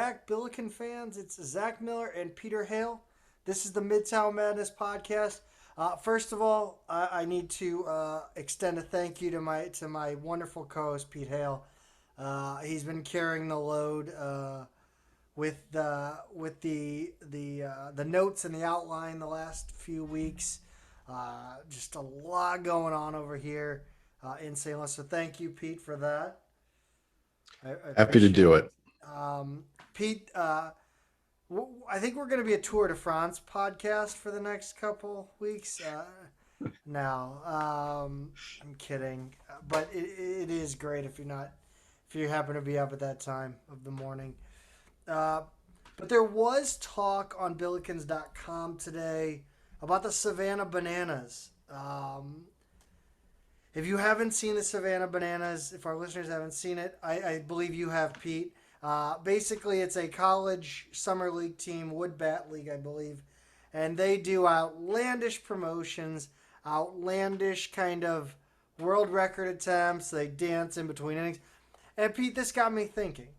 back, Billiken fans. It's Zach Miller and Peter Hale. This is the Midtown Madness podcast. First of all, I need to extend a thank you to my wonderful co-host Pete Hale. He's been carrying the load with the notes and the outline the last few weeks. Just a lot going on over here in St. Louis. So thank you, Pete, for that. I Happy to appreciate do it. it. Pete, I think we're going to be a Tour de France podcast for the next couple weeks. Now, I'm kidding, but it is great if you happen to be up at that time of the morning. Uh, but there was talk on Billikens.com today about the Savannah Bananas. If you haven't seen the Savannah Bananas, if our listeners haven't seen it, I believe you have, Pete. Basically, it's a college summer league team, Wood Bat League, I believe, and they do outlandish promotions, outlandish kind of world record attempts. They dance in between innings. And Pete, this got me thinking: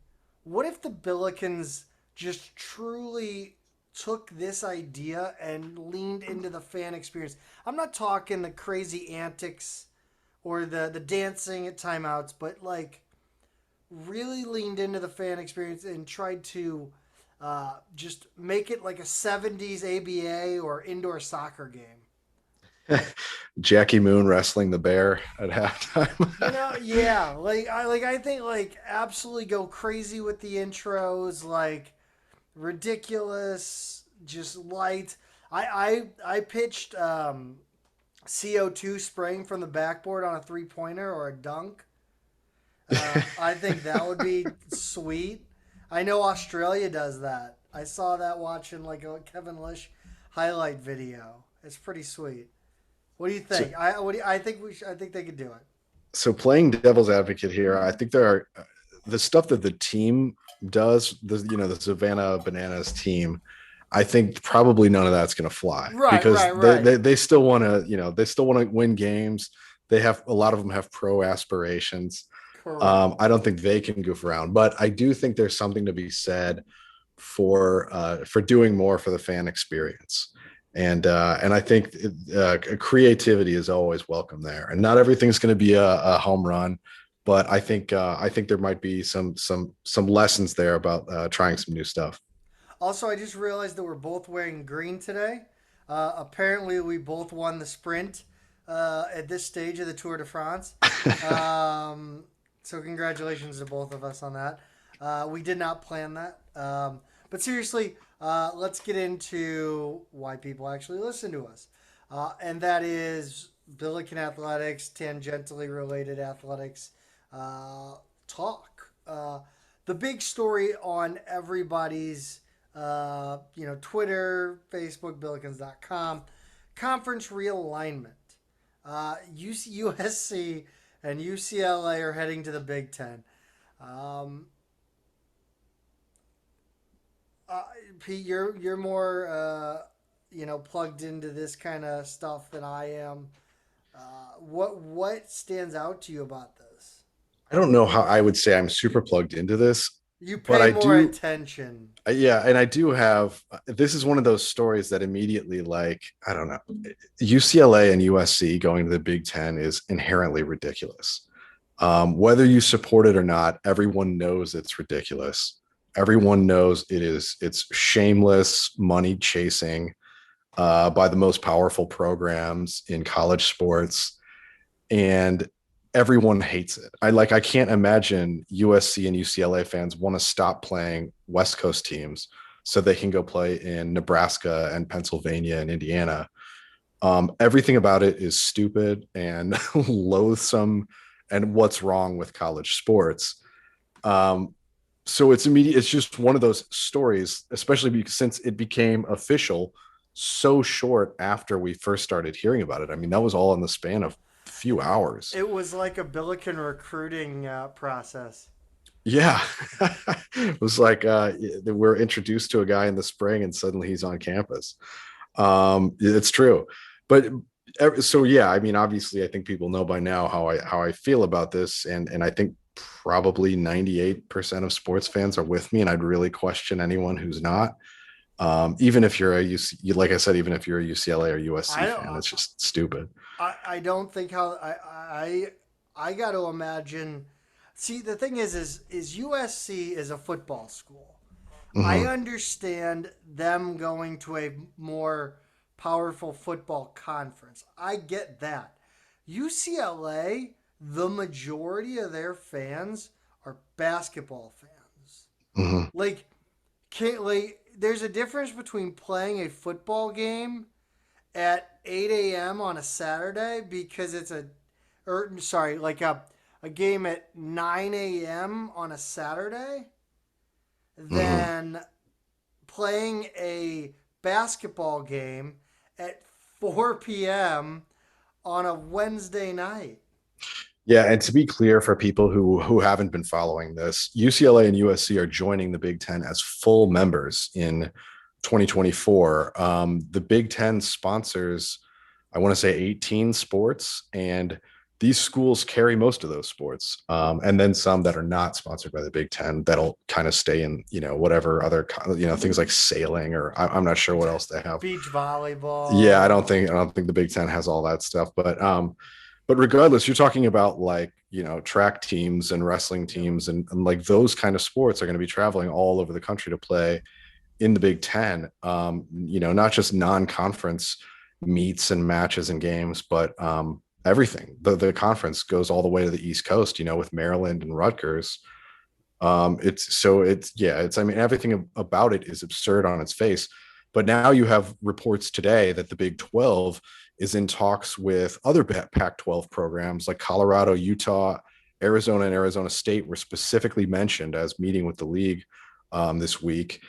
what if the Billikens just truly took this idea and leaned into the fan experience? I'm not talking the crazy antics or the dancing at timeouts, but like really leaned into the fan experience and tried to just make it like a 70s ABA or indoor soccer game. Jackie Moon wrestling the bear at halftime. Yeah, I think like absolutely go crazy with the intros, like ridiculous, just light. I pitched CO2 spraying from the backboard on a 3-pointer or a dunk. I think that would be sweet. I know Australia does that. I saw that watching like a Kevin Lish highlight video. It's pretty sweet. What do you so, think? I think they could do it. so playing devil's advocate here, I think there are the stuff that the team does. The Savannah Bananas team. I think probably none of that's going to fly Right, because right, right. they still want to they still want to win games. They have a lot of them have pro aspirations. Correct. I don't think they can goof around, but I do think there's something to be said for doing more for the fan experience. And I think creativity is always welcome there. And not everything's going to be a home run, but I think there might be some lessons there about trying some new stuff. Also, I just realized that we're both wearing green today. Apparently, we both won the sprint at this stage of the Tour de France. So congratulations to both of us on that. We did not plan that. But seriously, let's get into why people actually listen to us. And that is Billiken Athletics, tangentially related athletics talk. The big story on everybody's Twitter, Facebook, Billikens.com, conference realignment. USC and UCLA are heading to the Big Ten. Um, Pete, you're more plugged into this kind of stuff than I am. What stands out to you about this? I don't know how I would say I'm super plugged into this, You but pay I more do. attention. Yeah, and I do have. This is one of those stories that immediately, like, I don't know, UCLA and USC going to the Big Ten is inherently ridiculous. Whether you support it or not, everyone knows it's ridiculous. Everyone knows it's shameless money chasing by the most powerful programs in college sports, and everyone hates it. I can't imagine USC and UCLA fans want to stop playing West Coast teams so they can go play in Nebraska and Pennsylvania and Indiana. Everything about it is stupid and loathsome, and what's wrong with college sports. Um, so it's immediate. It's just one of those stories, especially because, since it became official so short after we first started hearing about it. I mean, that was all in the span of a few hours. It was like a Billiken recruiting process. Yeah. It was like we're introduced to a guy in the spring and suddenly he's on campus. It's true. But so yeah, I mean, obviously I think people know by now how I feel about this. And I think probably 98% of sports fans are with me, and I'd really question anyone who's not. Even if you're a UC, like I said, even if you're a UCLA or USC I don't. fan, it's just stupid. I don't think how I got to imagine. See, the thing is USC is a football school. I Hmm. understand them going to a more powerful football conference. I get that. UCLA, the majority of their fans are basketball fans. Hmm. Like, there's a difference between playing a football game at 8 a.m. on a Saturday because it's a game at 9 a.m. on a Saturday Hmm. than playing a basketball game at 4 p.m. on a Wednesday night. Yeah, and to be clear for people who haven't been following this, UCLA and USC are joining the Big Ten as full members in 2024. The Big Ten sponsors, I want to say 18 sports, and these schools carry most of those sports, and then some that are not sponsored by the Big Ten that'll kind of stay in, whatever other, things like sailing, or I'm not sure what else they have. Beach Yeah, I volleyball. don't think I don't think the Big Ten has all that stuff, but regardless, you're talking about like, track teams and wrestling Yep. teams, and like those kind of sports are going to be traveling all over the country to play in the Big Ten. Not just non-conference meets and matches and games, but everything. The conference goes all the way to the East Coast, with Maryland and Rutgers. It's I mean, everything about it is absurd on its face. But now you have reports today that the Big 12 is in talks with other Pac 12 programs like Colorado, Utah, Arizona, and Arizona State were specifically mentioned as meeting with the league this week.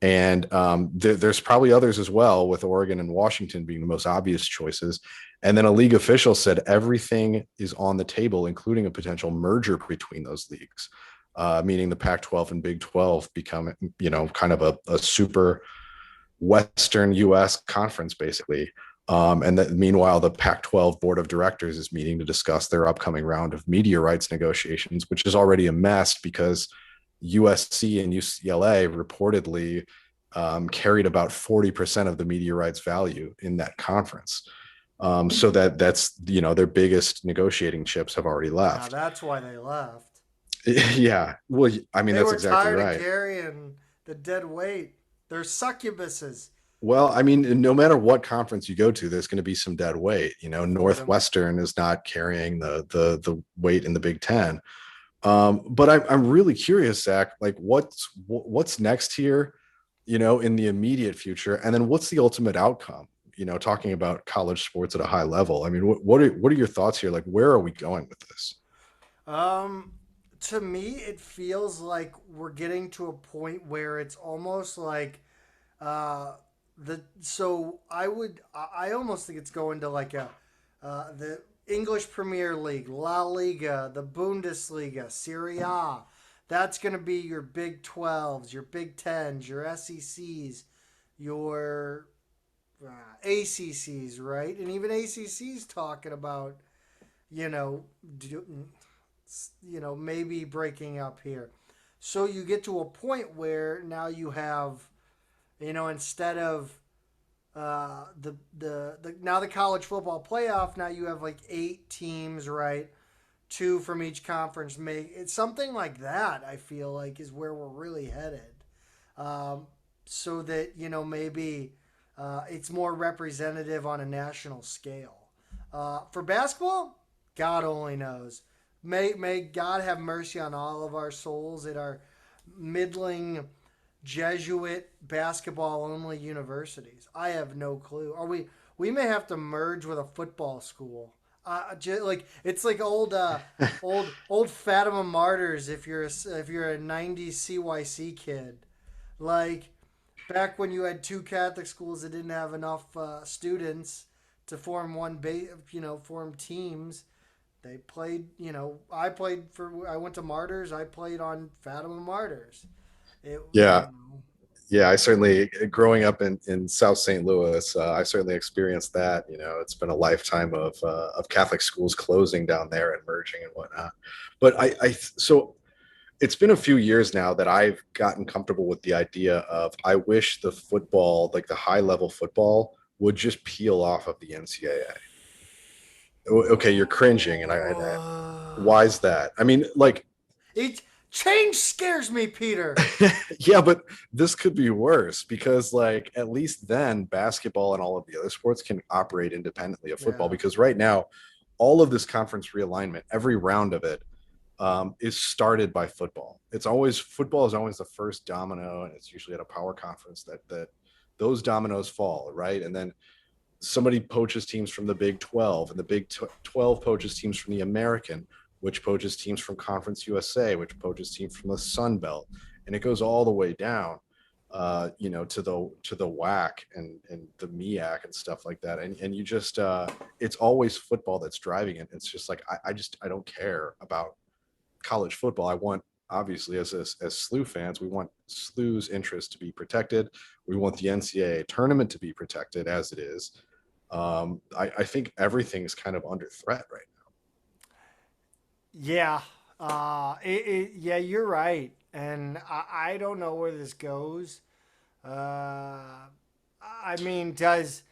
And there's probably others as well, with Oregon and Washington being the most obvious choices. And then a league official said everything is on the table, including a potential merger between those leagues, meaning the Pac 12 and Big 12 become, kind of a super Western US conference, basically. And that meanwhile, the Pac 12 board of directors is meeting to discuss their upcoming round of media rights negotiations, which is already a mess because USC and UCLA reportedly carried about 40% of the media rights value in that conference. So that's, their biggest negotiating chips have already Yeah, left. that's why they left. Yeah. Well, I mean, They that's were exactly tired of right. carrying the dead weight. They're succubuses. Well, I mean, no matter what conference you go to, there's going to be some dead weight. Fordham. Northwestern is not carrying the weight in the Big Ten. But I'm really curious, Zach. Like, what's next here? In the immediate future, and then what's the ultimate outcome? Talking about college sports at a high level. I mean, what are your thoughts here? Like, where are we going with this? Um, to me, it feels like we're getting to a point where it's almost like uh, I almost think it's going to like the English Premier League, La Liga, the Bundesliga, Serie A. That's going to be your Big 12s, your Big 10s, your SECs, your ACCs, right? And even ACCs talking about, you know, maybe breaking up here. So you get to a point where now you have, instead of the now the college football playoff, now you have like 8 teams, right? Two from each conference make it's something like that. I feel like is where we're really headed, so that maybe it's more representative on a national scale. For basketball, God only knows. May God have mercy on all of our souls at our middling Jesuit basketball only universities. I have no clue. Are we may have to merge with a football school. Like it's like old Fatima Martyrs if you're a '90s CYC kid. Like back when you had two Catholic schools that didn't have enough students to form form teams. They played. I went to Martyrs. I played on Fatima Martyrs. It, you Yeah, know, Yeah, I certainly, growing up in South St. Louis, I certainly experienced that. You know, it's been a lifetime of Catholic schools closing down there and merging and whatnot. But so it's been a few years now that I've gotten comfortable with the idea of I wish the football, like the high level football, would just peel off of the NCAA. Okay, you're cringing, and why is that? I mean, like, It change scares me, Peter. yeah, but this could be worse because, like, at least then basketball and all of the other sports can operate independently of football. Yeah. Because right now, all of this conference realignment, every round of it, is started by football. It's always football is always the first domino, and it's usually at a power conference that those dominoes fall, right? And then somebody poaches teams from the Big 12, and the Big 12 poaches teams from the American, which poaches teams from Conference USA, which poaches teams from the Sun Belt, and it goes all the way down, to the WAC and the MEAC and stuff like that. And you just it's always football that's driving it. It's just like I don't care about college football. I want, obviously, as SLU fans, we want SLU's interest to be protected. We want the NCAA tournament to be protected as it is. I think everything's kind of under threat right Yeah. Yeah, you're right. And I don't know where this goes. I mean, does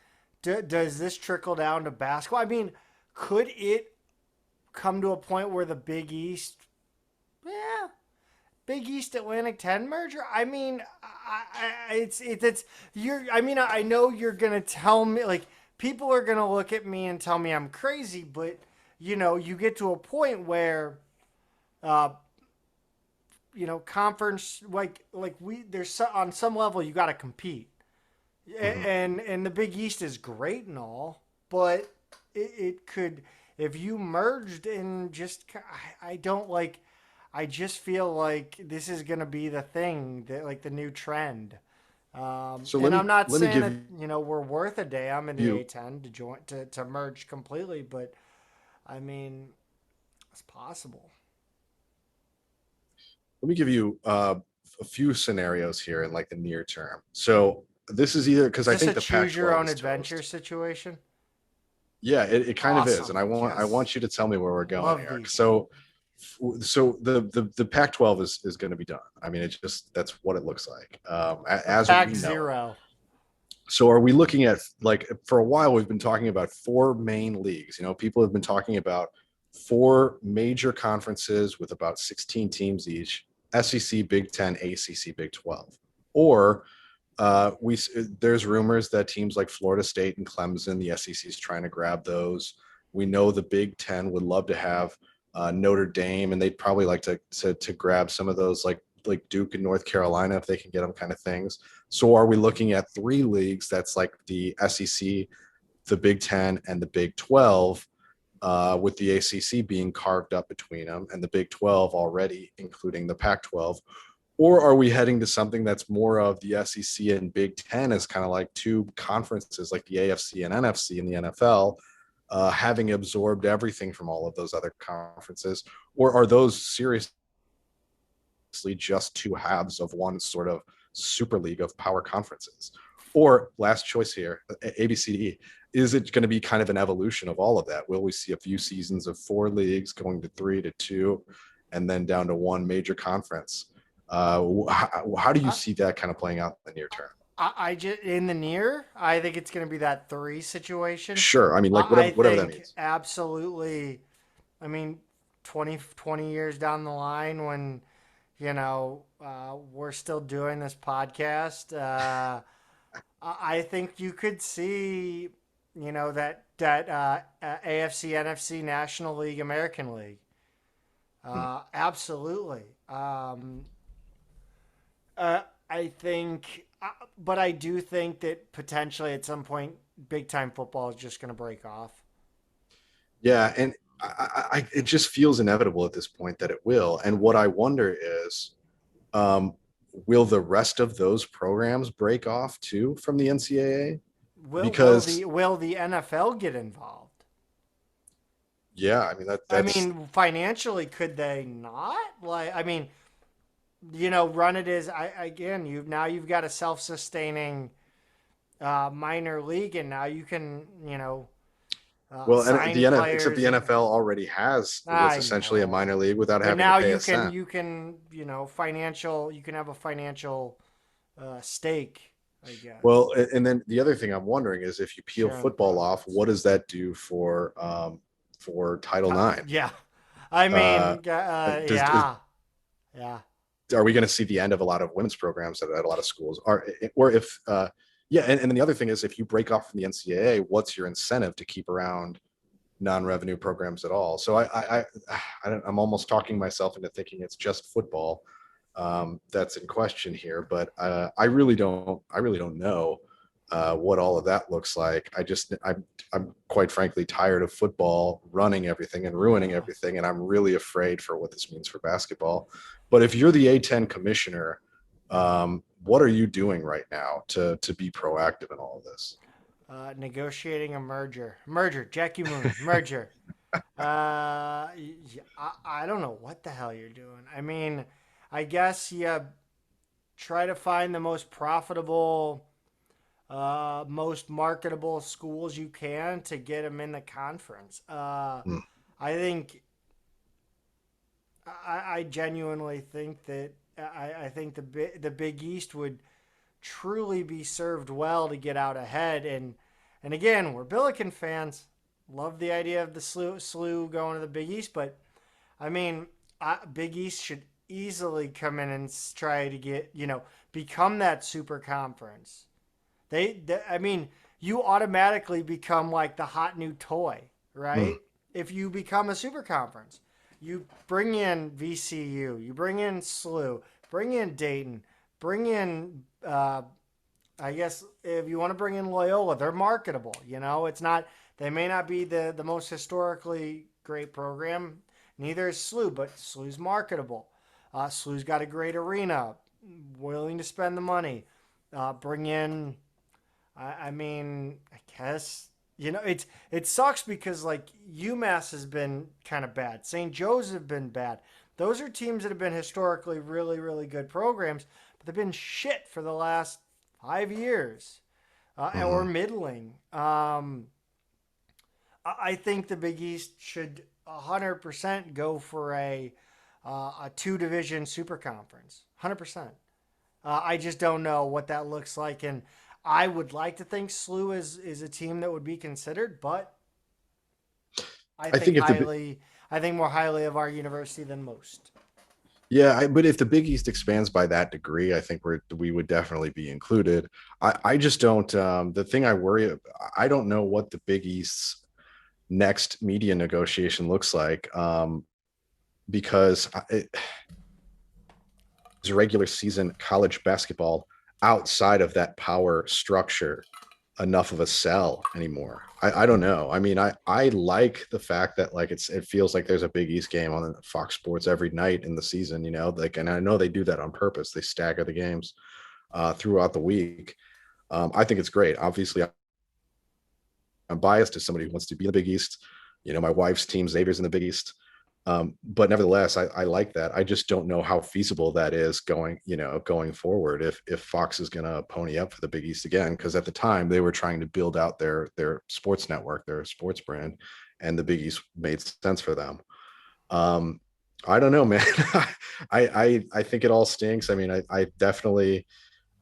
this trickle down to basketball? I mean, could it come to a point where the Big East, yeah, Big East Atlantic 10 merger? I mean, it's you're. I mean, I know you're gonna tell me, like, people are gonna look at me and tell me I'm crazy, but you get to a point where, uh, conference, we there's on some level you got to compete, now. Mhm. and the Big East is great and all, but it could, if you merged and just, I don't like. I just feel like this is gonna be the thing, that, like, the new trend. So And I'm not let me saying give that we're worth a damn in the you A10 to join to merge completely, but I mean, it's possible. let me give you a few scenarios here in like the near term. So this is either because Is I this think a the choose your Pac-12 own is adventure toast. situation? Yeah, it kind of is, and Awesome. I Yes. want you to tell me where we're going Love here. these. So the Pac-12 is going to be done. I mean, it's just that's what it looks like, The as we Pack know it. Zero. So are we looking at, like, for a while we've been talking about four main leagues. You know, people have been talking about four major conferences with about 16 teams each: SEC, Big 10, ACC, Big 12. Or we there's rumors that teams like Florida State and Clemson, the SEC is trying to grab those. We know the Big 10 would love to have Notre Dame, and they'd probably like to grab some of those, like Duke and North Carolina, if they can get them, kind of things. So are we looking at three leagues that's like the SEC, the Big 10, and the Big 12, with the ACC being carved up between them and the Big 12 already including the Pac 12? Or are we heading to something that's more of the SEC and Big 10 as kind of like two conferences, like the AFC and NFC in the NFL, having absorbed everything from all of those other conferences? Or are those seriously just two halves of one sort of super league of power conferences? Or, last choice here, ABCD, is it going to be kind of an evolution of all of that? Will we see a few seasons of four leagues going to three to two, and then down to one major conference? How do you I, see that kind of playing out in the near term? I just, in the near, I think it's going to be that three situation. Sure. I mean, like, I whatever that think means. absolutely. I mean, 20 years down the line, when we're still doing this podcast, I think you could see, that AFC, NFC, National League, American League. Hmm. Absolutely. I think, but I do think that potentially at some point, big time football is just going to break off. Yeah, and it just feels inevitable at this point that it will. And what I wonder is, um, will the rest of those programs break off too from the NCAA? Because Will the NFL get involved? yeah, I mean I that's mean, financially, could they not? Like, I mean, run it as you've got a self-sustaining minor league, and now you can Well, and sign except the players. NFL already has what's I essentially a know, minor league without but having to now pay you a can cent. you can financial. You can have a financial stake, I guess. Well, and then the other thing I'm wondering is if you peel Share on the football off, profits. what does that do for Title IX? Yeah, I Uh, mean, does yeah, yeah. are we going to see the end of a lot of women's programs at a lot of schools? Or if yeah, and then the other thing is if you break off from the NCAA, what's your incentive to keep around non-revenue programs at all? So I'm almost talking myself into thinking it's just football that's in question here, but I really don't know what all of that looks like. I'm quite frankly tired of football running everything and ruining Yeah. everything, and I'm really afraid for what this means for basketball. But if you're the A10 commissioner, what are you doing right now to be proactive in all of this? Negotiating a merger, Jackie Moon, merger. I don't know what the hell you're doing. I mean, I guess you try to find the most profitable, most marketable schools you can to get them in the conference. Hmm. I think I genuinely think that I think the Big East would truly be served well to get out ahead. And again, we're Billiken fans. Love the idea of the slew going to the Big East, but I mean, Big East should easily come in and try to become that super conference. I mean, you automatically become like the hot new toy, Hmm. right? If you become a super conference, you bring in VCU, you bring in SLU, bring in Dayton, bring in I guess if you want to bring in Loyola, they're marketable. It's not, they may not be the most historically great program. Neither is SLU, but SLU's marketable. SLU's got a great arena, willing to spend the money. Bring in, I mean, I guess it sucks because like UMass has been kind of bad. St. Joe's have been bad. Those are teams that have been historically really really good programs, but they've been shit for the last 5 years, or Hmm. middling. I think the Big East should 100% go for a two division super conference. 100%. I just don't know what that looks like, and I would like to think SLU is a team that would be considered, but I I think think if the highly. I think more highly of our university than most. Yeah, but if the Big East expands by that degree, I think we would definitely be included. I just don't. The thing I worry, I don't know what the Big East's next media negotiation looks like, because it's regular season college basketball outside of that power structure enough of a sell anymore. I don't know. I mean, I like the fact that like it feels like there's a Big East game on Fox Sports every night in the season, like, and I know they do that on purpose. They stagger the games throughout the week. I think it's great. Obviously, I'm biased as somebody who wants to be in the Big East. My wife's team, Xavier's in the Big East. But nevertheless, I like that. I just don't know how feasible that is going forward if Fox is going to pony up for the Big East again, because at the time they were trying to build out their sports network, their sports brand, and the Big East made sense for them. Um, I don't know, man. I think it all stinks. I mean, I definitely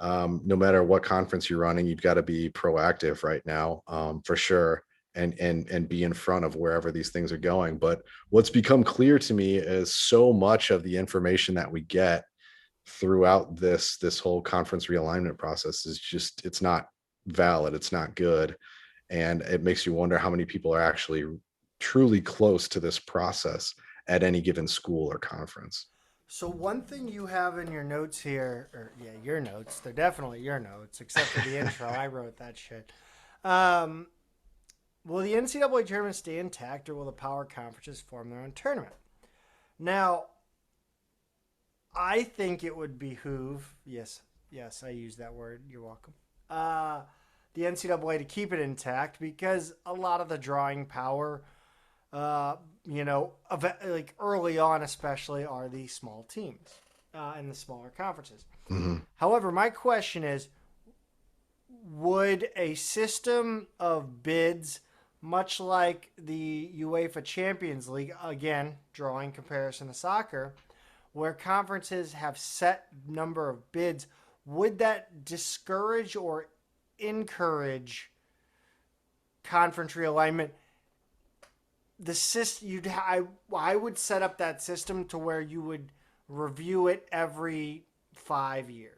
no matter what conference you're running, you've got to be proactive right now, for sure, and be in front of wherever these things are going. But what's become clear to me is so much of the information that we get throughout this whole conference realignment process is just it's not valid, it's not good, and it makes you wonder how many people are actually truly close to this process at any given school or conference. So one thing you have in your notes here, or yeah, your notes, they're definitely your notes, except for the intro. I wrote that shit. Um, will the NCAA tournament stay intact, or will the power conferences form their own tournament? Now, I think it would behoove, yes, yes, I use that word. You're welcome. Uh, the NCAA to keep it intact because a lot of the drawing power, like early on especially, are these small teams. in the smaller conferences. Mhm. However, my question is, would a system of bids, much like the UEFA Champions League, again, drawing comparison to soccer, where conferences have set number of bids, would that discourage or encourage conference realignment? The system I would set up that system to where you would review it every 5 years.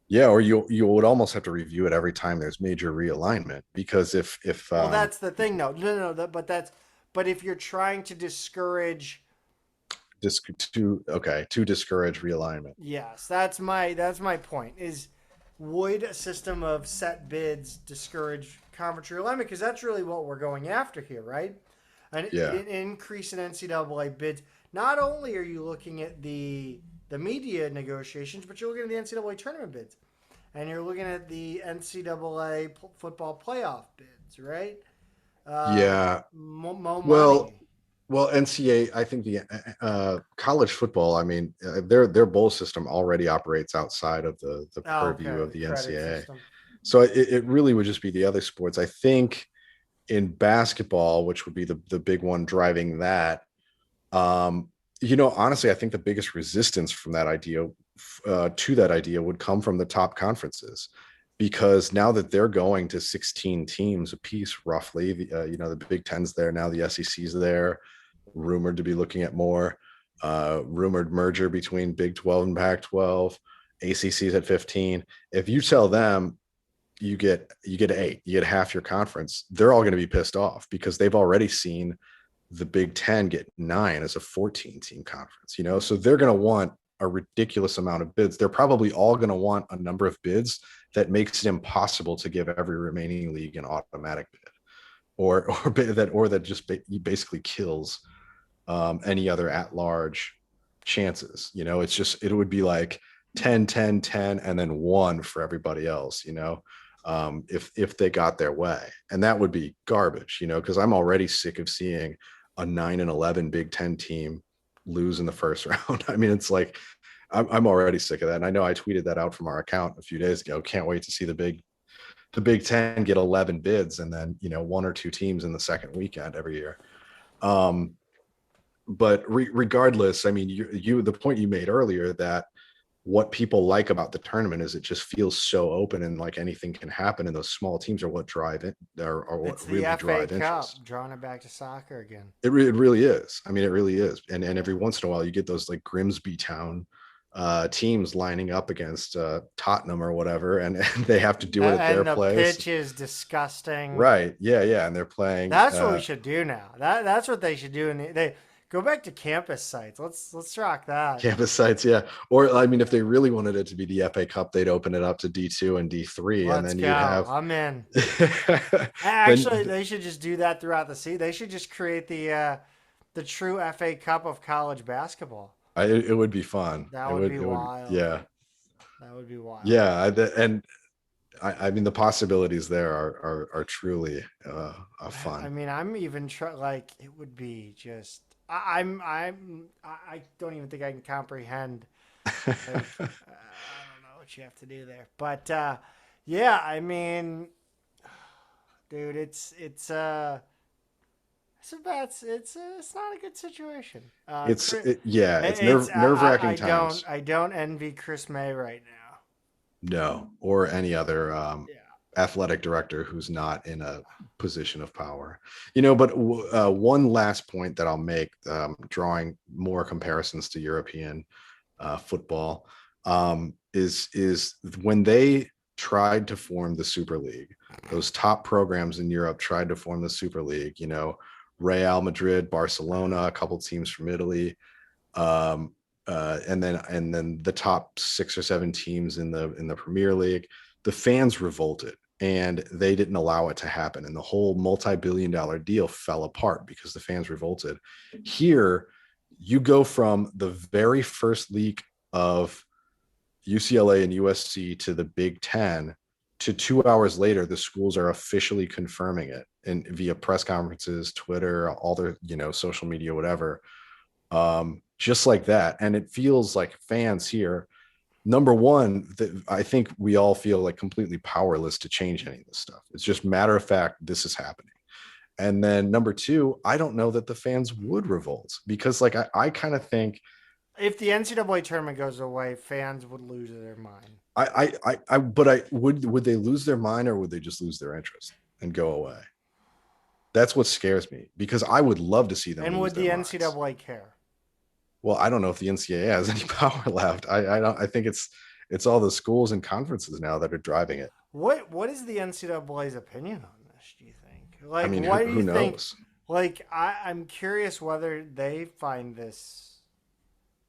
Yeah, or you would almost have to review it every time there's major realignment, because if Well, that's the thing, though. No. But if you're trying to discourage, to discourage realignment. yes, that's my point. Is would a system of set bids discourage conference realignment? Because that's really what we're going after here, right? Yeah. An increase in NCAA bids. Not only are you looking at the media negotiations, but you're looking at the NCAA tournament bids, and you're looking at the NCAA football playoff bids, right? Yeah. Mo Well, money. NCAA, I think the college football, I mean, their bowl system already operates outside of the Oh, purview okay, of the the credit NCAA. system. So it really would just be the other sports. I think in basketball, which would be the big one driving that, um, honestly, I think the biggest resistance from that idea to that idea would come from the top conferences, because now that they're going to 16 teams apiece, roughly, the Big Ten's there now, the SEC's there, rumored to be looking at more, rumored merger between Big 12 and Pac 12, ACC's at 15. If you tell them you get 8, you get half your conference, they're all going to be pissed off because they've already seen the Big Ten get 9 as a 14 team conference, so they're going to want a ridiculous amount of bids. They're probably all going to want a number of bids that makes it impossible to give every remaining league an automatic bid, or that just basically kills any other at large chances. It would be like 10, 10, 10, and then 1 for everybody else, if they got their way. And that would be garbage, because I'm already sick of seeing a 9-11 Big Ten team lose in the first round. I mean, it's like, I'm already sick of that. And I know I tweeted that out from our account a few days ago. Can't wait to see the Big Ten get 11 bids and then, 1 or 2 teams in the second weekend every year. But regardless, I mean, the point you made earlier, that what people like about the tournament is it just feels so open, and like anything can happen, and those small teams are what drive it, are It's what the really FA drive Cup, interest. drawing it back to soccer again. It really is. I mean, it really is. And Yeah. every once in a while you get those like Grimsby Town teams lining up against Tottenham or whatever, and they have to do it at their And the place. pitch is disgusting. Right. Yeah. And they're playing That's what we should do now. That's what they should do. They go back to campus sites. Let's rock that. campus sites. Yeah. Or, I mean, if they really wanted it to be the FA Cup, they'd open it up to D2 and D3, and Let's then go. you'd have I'm in. Actually, then they should just do that throughout the season. They should just create the true FA Cup of college basketball. it would be fun. That It would would, be it would, wild. yeah. That would be wild. Yeah. And I mean, the possibilities there are truly fun. I mean, I'm even like it would be just. I don't even think I can comprehend. Like, I don't know what you have to do there, but yeah, I mean, dude, it's not a good situation. It's nerve-wracking times. I don't envy Chris May right now. No, or any other Yeah. athletic director who's not in a position of power. But one last point that I'll make, drawing more comparisons to European football, is when they tried to form the Super League, those top programs in Europe tried to form the Super League, Real Madrid, Barcelona, a couple teams from Italy, and then the top 6 or 7 teams in the Premier League. The fans revolted, and they didn't allow it to happen, and the whole multi-billion-dollar deal fell apart because the fans revolted. Here, you go from the very first league of UCLA and USC to the Big Ten, to 2 hours later, the schools are officially confirming it, and via press conferences, Twitter, all their social media, whatever. just like that. And it feels like fans here, number one, that I think we all feel like completely powerless to change any of this stuff. It's just matter of fact, this is happening. And then number two, I don't know that the fans would revolt because like I kind of think If the NCAA tournament goes away, fans would lose their mind. but I would they lose their mind or would they just lose their interest and go away? That's what scares me because I would love to see them And lose would their the minds. NCAA care? Well, I don't know if the NCAA has any power left. I don't. I think it's all the schools and conferences now that are driving it. What is the NCAA's opinion on this? Do you think? I Like, mean, what do who you think? knows? Like, I'm curious whether they find this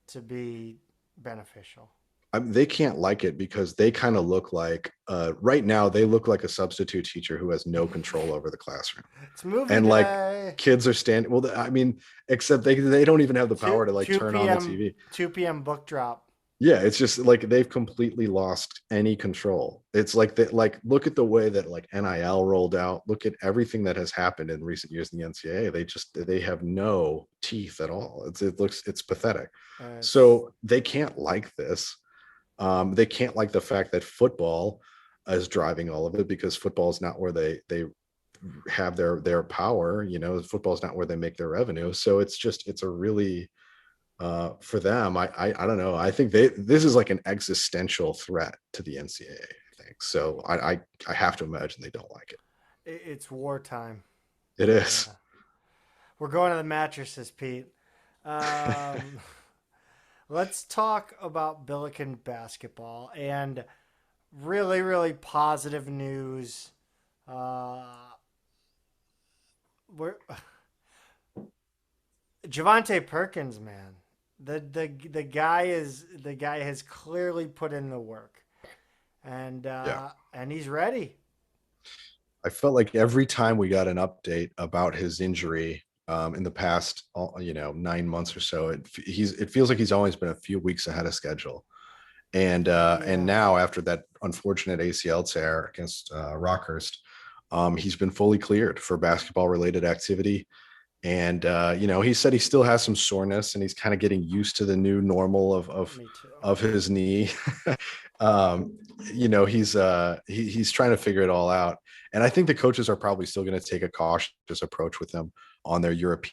to be beneficial. I mean, they can't like it because they kind of look like right now they look like a substitute teacher who has no control over the classroom, It's movie and like day. kids are standing. Well, I mean, except they don't even have the Two power to like two turn on the p.m. TV. 2 p.m. book drop. Yeah, it's just like they've completely lost any control. It's like that, like look at the way that like NIL rolled out. Look at everything that has happened in recent years in the NCAA. They have no teeth at all. It's pathetic. It's So they can't like this. They can't like the fact that football is driving all of it because football is not where they have their power. You know, football is not where they make their revenue. So it's a really for them, I don't know. I think this is like an existential threat to the NCAA. I think so. I have to imagine they don't like it. it's wartime. It Yeah, is. we're going to the mattresses, Pete. Um, let's talk about Billiken basketball and really, really positive news. Uh, we're Javante Perkins, man. The guy has clearly put in the work, Yeah. and he's ready. I felt like every time we got an update about his injury in the past, 9 months or so, it feels like he's always been a few weeks ahead of schedule. And Yeah, now after that unfortunate ACL tear against Rockhurst, he's been fully cleared for basketball related activity. And he said he still has some soreness and he's kind of getting used to the new normal me too. of his knee. um, he's trying to figure it all out. And I think the coaches are probably still going to take a cautious approach with him on their European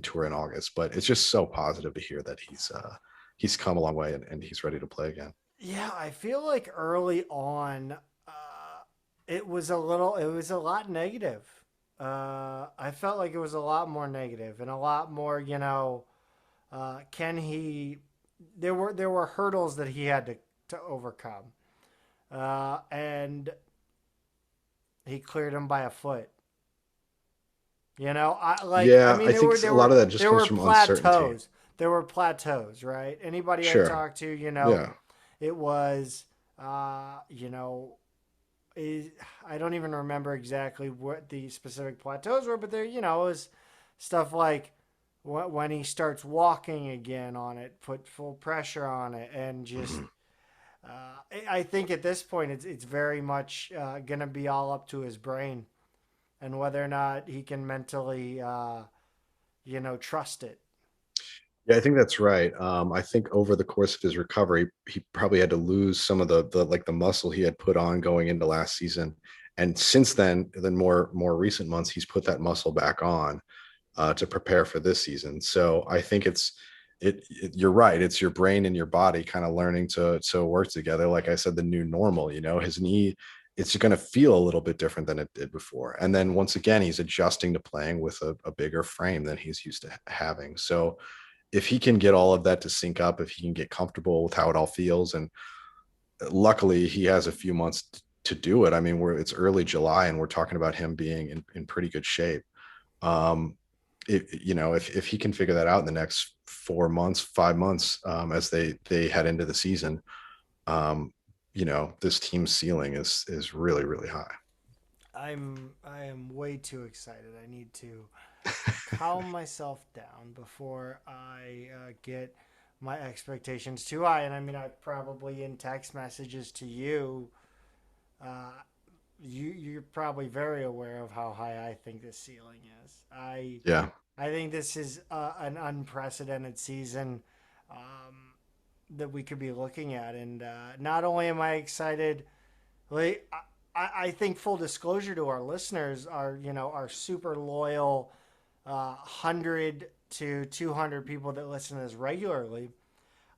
tour in August. But it's just so positive to hear that he's come a long way and he's ready to play again. Yeah, I feel like early on, it was a lot negative. I felt like it was a lot more negative and a lot more, can he? There were hurdles that he had to overcome, and he cleared them by a foot. I Yeah, mean, I think a lot of that just there comes were from uncertainty. plateaus. There were plateaus, right? Anybody I Sure. talked to, Yeah. it was, uh, you know, is I don't even remember exactly what the specific plateaus were, but there, it was stuff like when he starts walking again on it, put full pressure on it, and just. Mhm. I think at this point it's very much gonna be all up to his brain and whether or not he can mentally, trust it. Yeah, I think that's right. I think over the course of his recovery, he probably had to lose some of the like the muscle he had put on going into last season, and since then more recent months, he's put that muscle back on to prepare for this season. So I think you're right. It's your brain and your body kind of learning to work together. Like I said, the new normal. His knee, it's going to feel a little bit different than it did before. And then once again, he's adjusting to playing with a bigger frame than he's used to having. So if he can get all of that to sync up, if he can get comfortable with how it all feels, and luckily he has a few months to do it. I mean, it's early July and we're talking about him being in pretty good shape. Um, if he can figure that out in the next 4 months, 5 months, as they head into the season, this team's ceiling is really, really high. I am way too excited. I need to calm myself down before I get my expectations too high. And I mean, I probably in text messages to you, uh, you're probably very aware of how high I think this ceiling is. Yeah. I think this is an unprecedented season that we could be looking at, and not only am I excited, like I think full disclosure to our listeners, our super loyal 100 to 200 people that listen to this regularly.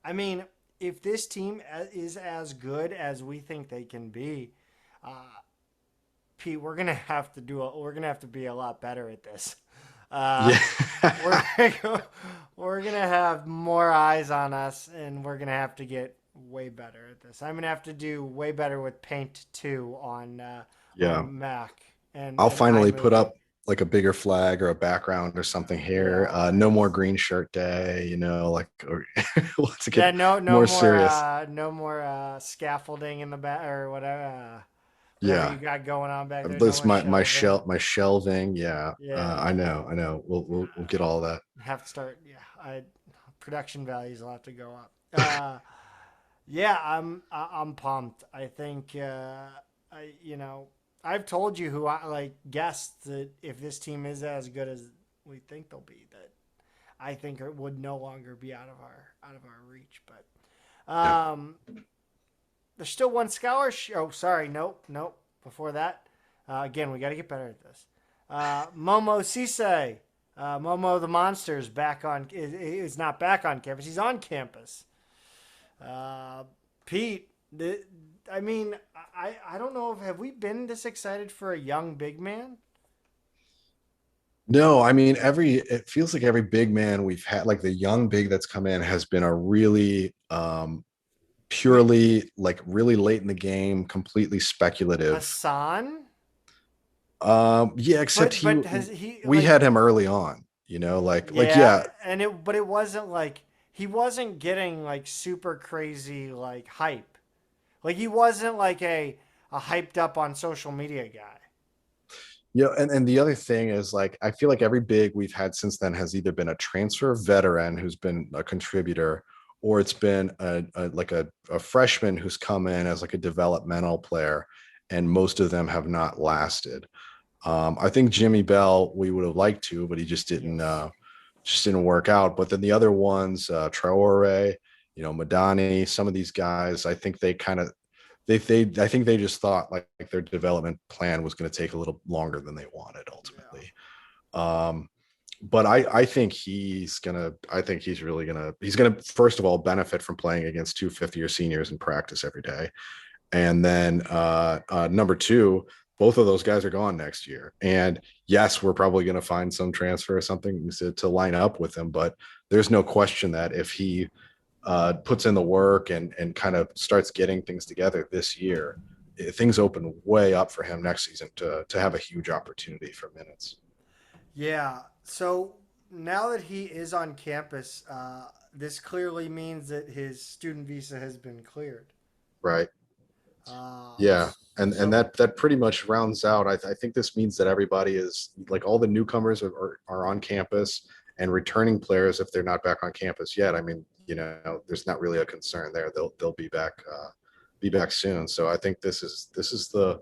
I mean, if this team is as good as we think they can be, uh, Pete, we're gonna have to be a lot better at this. Uh, Yeah. we're we're gonna have more eyes on us, and we're gonna have to get way better at this. I'm gonna have to do way better with Paint 2 Yeah. on Mac I'll and finally put iMovie. up like a bigger flag or a background or something here. No more Yes. green shirt day, like, or let's Yeah, get more serious. no more scaffolding in the back or whatever, whatever you Yeah. got going on back there. No This more shelving. my shelving. Yeah. Yeah, I know. We'll get all that. have to start. Yeah, production values will have to go up. Yeah, I'm pumped. I think I've told you who I like guessed that if this team is as good as we think they'll be, that I think it would no longer be out of our reach. But Yeah. there's still one scholarship. Oh, sorry, nope. Before that, again, we got to get better at this. Momo Sise, Momo the Monster is not back on campus. He's on campus. Pete, I mean, I don't know if have we been this excited for a young big man? No, I mean it feels like every big man we've had, like the young big that's come in has been a really We purely like really late in the game, completely speculative. Hassan, Yeah, except but has he we like had him early on, yeah, yeah, and it wasn't like he wasn't getting like super crazy like hype. Like he wasn't like a hyped up on social media guy. and the other thing is like I feel like every big we've had since then has either been a transfer veteran who's been a contributor, or it's been a freshman who's come in as like a developmental player, and most of them have not lasted. I think Jimmy Bell we would have liked to, but he Yes. just didn't work out. But then the other ones, Traore, Madani, some of these guys, I think they kind of they I think they just thought like their development plan was going to take a little longer than they wanted Yeah. ultimately. Um, but I think he's gonna first of all benefit from playing against two fifth-year seniors in practice every day. And then number two, both of those guys are gone next year. And yes, we're probably going to find some transfer or something to line up with him. But there's no question that if he puts in the work and kind of starts getting things together this year, things open way up for him next season to have a huge opportunity for minutes. Yeah. So now that he is on campus, this clearly means that his student visa has been cleared. Right. Um, Yeah. And so that pretty much rounds out. I think this means that everybody is like all the newcomers are on campus, and returning players, if they're not back on campus yet, I mean, there's not really a concern there. They'll be back soon. So I think this is the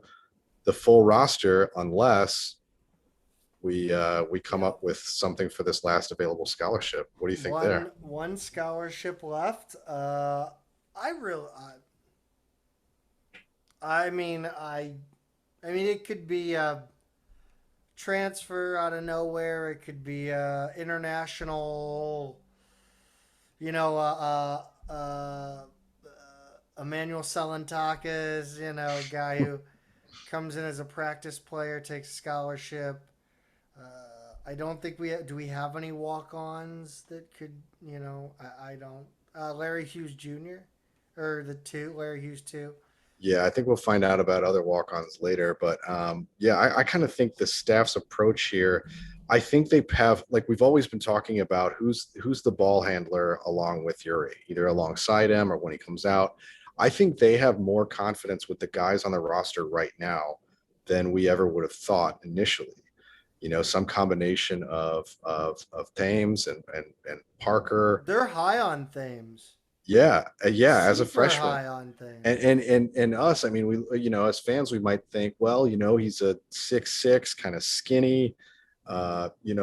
full roster unless we come yeah, up with something for this last available scholarship. What do you think there? one scholarship left. I really, I mean, I mean, it could be a transfer out of nowhere. It could be a international, you know, Emmanuel Salantakis, guy who comes in as a practice player, takes a scholarship. I don't think do we have any walk-ons that could, I don't. Larry Hughes Jr. or the two, Larry Hughes too. Yeah, I think we'll find out about other walk-ons later. But yeah, I kind of think the staff's approach here. I think they have like we've always been talking about who's the ball handler along with Yuri, either alongside him or when he comes out. I think they have more confidence with the guys on the roster right now than we ever would have thought initially. Some combination of Thames and Parker. They're high on Thames. Yeah, as a Super freshman. high on things. And us, I mean, we, as fans, we might think, well, he's a 6'6", kind of skinny,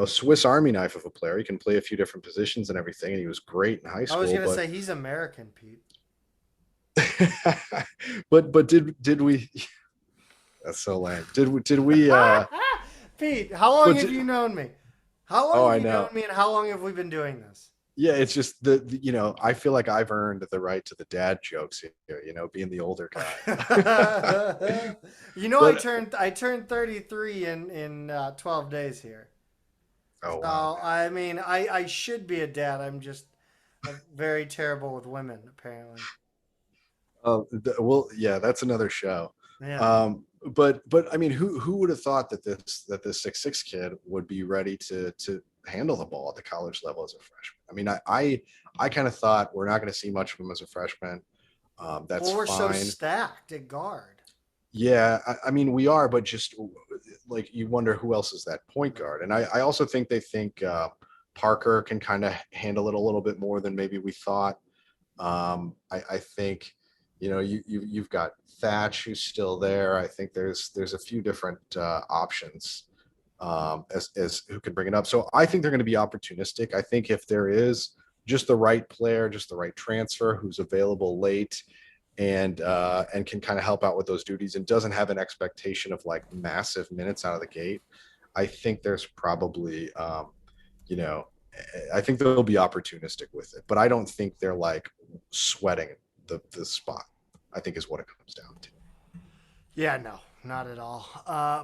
Swiss Army knife of a player. He can play a few different positions and everything, and he was great in high I was school. gonna But say he's American, Pete. but did we? That's so lame. Did we? Pete, how long But have did, you known me? How long oh, have I you known know. me, and how long have we been doing this? Yeah, it's just I feel like I've earned the right to the dad jokes here. Being the older guy. You know, I But turned 33 in 12 days here. oh wow, So I mean, I should be a dad. I'm just very terrible with women, apparently. well, yeah, that's another show. Yeah. But I mean, who would have thought that this 6'6" kid would be ready to handle the ball at the college level as a freshman? I mean, I kind of thought we're not going to see much of him as a freshman. That's Well, we're so fine. stacked at guard. Yeah, I mean, we are, but just like you wonder who else is that point Right. guard. And I also think they think Parker can kind of handle it a little bit more than maybe we thought. I think, you've got Thatch who's still there. I think there's a few different options as who can bring it up. So I think they're going to be opportunistic. I think if there is just the right player, just the right transfer who's available late and can kind of help out with those duties and doesn't have an expectation of like massive minutes out of the gate, I think there's probably you know I think they'll be opportunistic with it, but I don't think they're like sweating the spot. I think is what it comes down to. Yeah, no, not at all.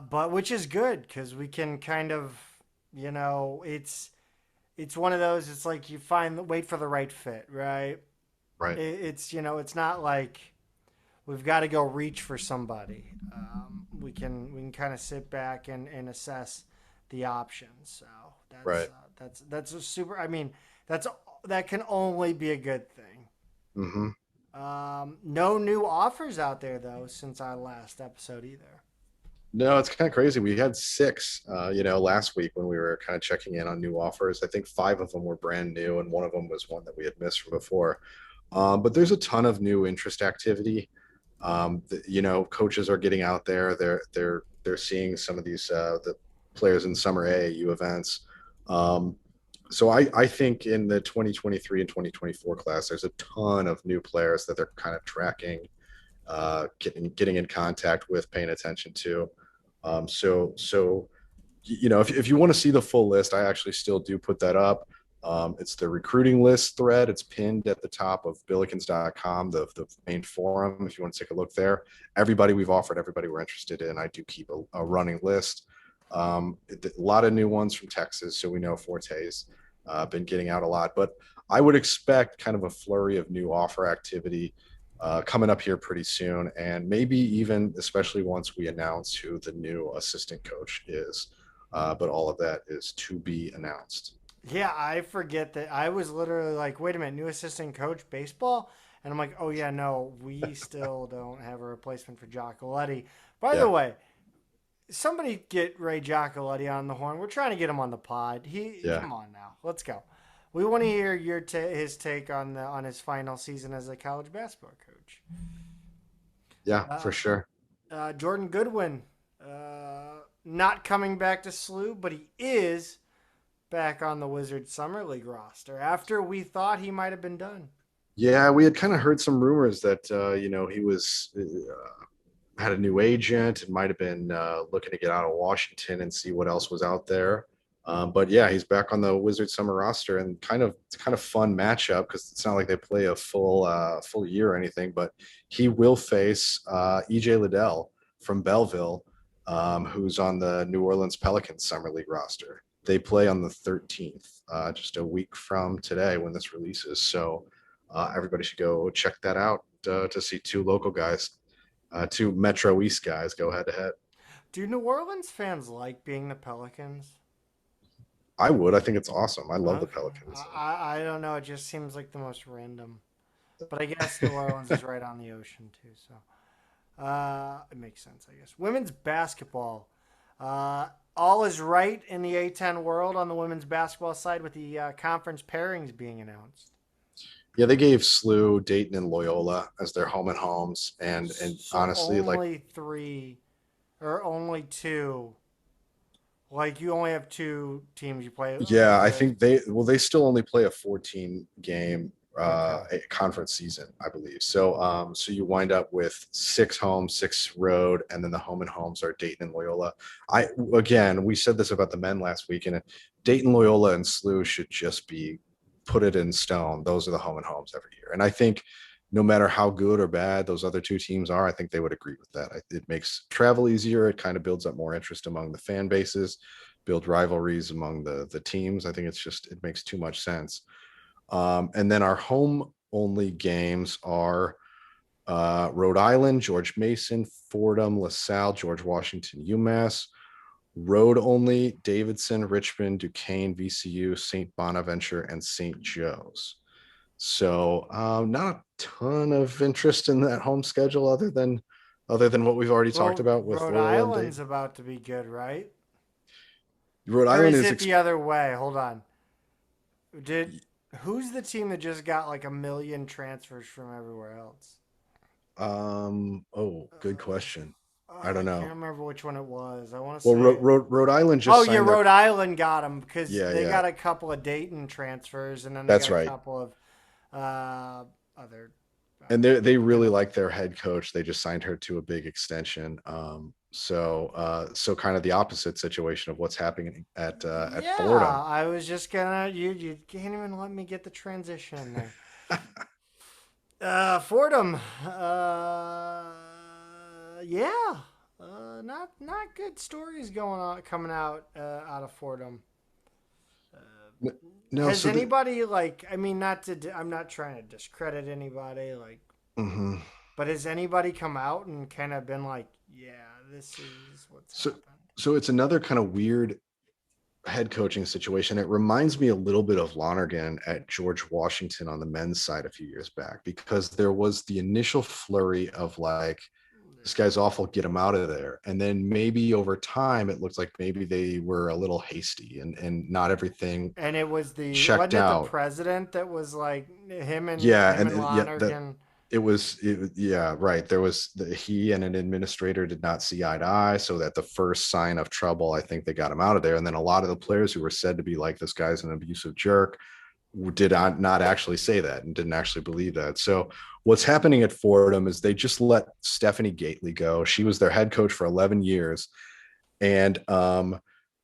But which is good because we can kind of, it's one of those. It's like you wait for the right fit, right? Right. It's not like we've got to go reach for somebody. We can kind of sit back and assess the options. So Right. that's a super. I mean, that's that can only be a good thing. Hmm. No new offers out there though since our last episode either. No, it's kind of crazy. We had six, last week when we were kind of checking in on new offers. I think five of them were brand new, and one of them was one that we had missed from before. But there's a ton of new interest activity. Coaches are getting out there. They're seeing some of these the players in summer AAU events. Um, so I think in the 2023 and 2024 class, there's a ton of new players that they're kind of tracking, getting in contact with, paying attention to. So if you want to see the full list, I actually still do put that up. It's the recruiting list thread. It's pinned at the top of billikens.com, the main forum. If you want to take a look there, everybody we've offered, everybody we're interested in, I do keep a running list. A lot of new ones from Texas. So we know Forte's been getting out a lot, but I would expect kind of a flurry of new offer activity coming up here pretty soon. And maybe even, especially once we announce who the new assistant coach is. But all of that is to be announced. Yeah, I forget that I was literally like, wait a minute, new assistant coach baseball? And I'm like, oh yeah, no, we still don't have a replacement for Giacoletti. By the Yeah. way, somebody get Ray Giacoletti on the horn. We're trying to get him on the pod. He Yeah. come on now, let's go. We want to hear his take on his final season as a college basketball coach. Yeah, Uh, for sure. Jordan Goodwin, not coming back to SLU, but he is back on the Wizards Summer League roster after we thought he might have been done. Yeah, we had kind of heard some rumors that he was had a new agent and might have been looking to get out of Washington and see what else was out there. But yeah, he's back on the Wizards summer roster, and it's kind of fun matchup because it's not like they play a full year or anything. But he will face EJ Liddell from Belleville, who's on the New Orleans Pelicans summer league roster. They play on the 13th, just a week from today when this releases. So everybody should go check that out to see two local guys, two Metro East guys go head to head. Do New Orleans fans like being the Pelicans? I would. I think it's awesome. I love the Okay. Pelicans. I don't know. It just seems like the most random. But I guess New Orleans is right on the ocean too, so it makes sense, I guess. Women's basketball. All is right in the A10 world on the women's basketball side with the conference pairings being announced. Yeah, they gave SLU, Dayton, and Loyola as their home and homes, and So honestly, like, only three or only two. Like you only have two teams you play. yeah, I The think they still only play a 14 game okay. conference season, I believe. So you wind up with 6 home, 6 road, and then the home and homes are Dayton and Loyola. I Again, we said this about the men last week, and Dayton, Loyola, and SLU should just be put it in stone. Those are the home and homes every year. And I think no matter how good or bad those other two teams are, I think they would agree with that. It makes travel easier. It kind of builds up more interest among the fan bases, build rivalries among the teams. I think it makes too much sense. And then our home only games are Rhode Island, George Mason, Fordham, LaSalle, George Washington, UMass. Road only, Davidson, Richmond, Duquesne, VCU, St. Bonaventure, and St. Joe's. So not a ton of interest in that home schedule other than what we've already talked Well, about with Rhode Loyola and Island's Dayton. about to be good, right? Rhode Or Island is is it the other way? Hold on. Did who's the team that just got like a million transfers from everywhere else? good question. I I don't can't know. remember which one it was. I want to Well, say. Rhode Island Oh just yeah, signed their. Rhode Island got them because Yeah, they yeah, got a couple of Dayton transfers, and then they that's got a right. couple of other. And they You really know. like their head coach. They just signed her to a big extension. So kind of the opposite situation of what's happening at Yeah, Fordham. I was just gonna. You can't even let me get the transition in there. Fordham. Yeah. Not good stories going on coming out of Fordham. No, Has so the anybody like? I mean, not to. I'm not trying to discredit anybody. Like, mhm. but has anybody come out and kind of been like, yeah, this is what's so happened? so it's another kind of weird head coaching situation. It reminds me a little bit of Lonergan at George Washington on the men's side a few years back, because there was the initial flurry of like, this guy's awful, get him out of there. And then maybe over time, it looks like maybe they were a little hasty and not everything And it was checked wasn't it the out. president that was like Yeah. him And and yeah, that Lonergan. yeah, right. He and an administrator did not see eye to eye. So that the first sign of trouble, I think they got him out of there. And then a lot of the players who were said to be like, this guy's an abusive jerk, did not actually say that and didn't actually believe that. So what's happening at Fordham is they just let Stephanie Gately go. She was their head coach for 11 years. And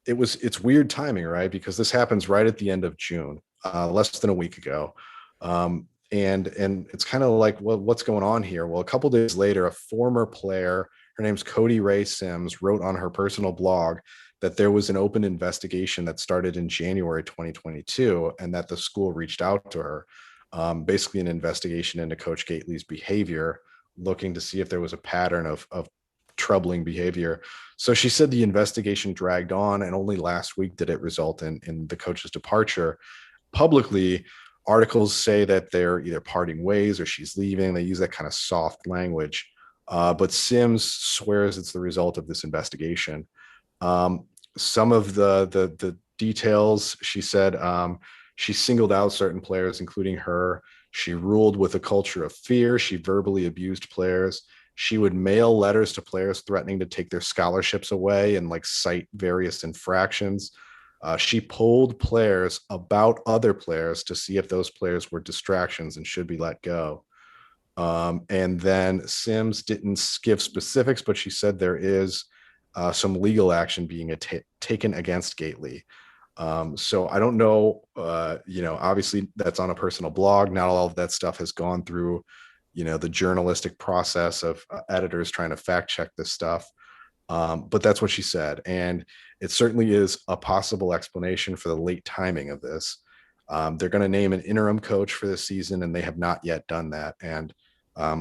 it's weird timing, right? Because this happens right at the end of June, less than a week ago. And it's kind of like, well, what's going on here? Well, a couple days later, a former player, her name's Cody Ray Sims, wrote on her personal blog that there was an open investigation that started in January 2022, and that the school reached out to her, basically an investigation into Coach Gately's behavior, looking to see if there was a pattern of troubling behavior. So she said the investigation dragged on, and only last week did it result in the coach's departure. Publicly, articles say that they're either parting ways or she's leaving. They use that kind of soft language. But Sims swears it's the result of this investigation. Some of the details, she said, she singled out certain players, including her. She ruled with a culture of fear. She verbally abused players. She would mail letters to players threatening to take their scholarships away and like cite various infractions. She polled players about other players to see if those players were distractions and should be let go. And then Sims didn't give specifics, but she said there is some legal action being taken against Gately. So I don't know, obviously that's on a personal blog. Not all of that stuff has gone through, the journalistic process of editors trying to fact check this stuff. But that's what she said. And it certainly is a possible explanation for the late timing of this. They're going to name an interim coach for this season, and they have not yet done that. And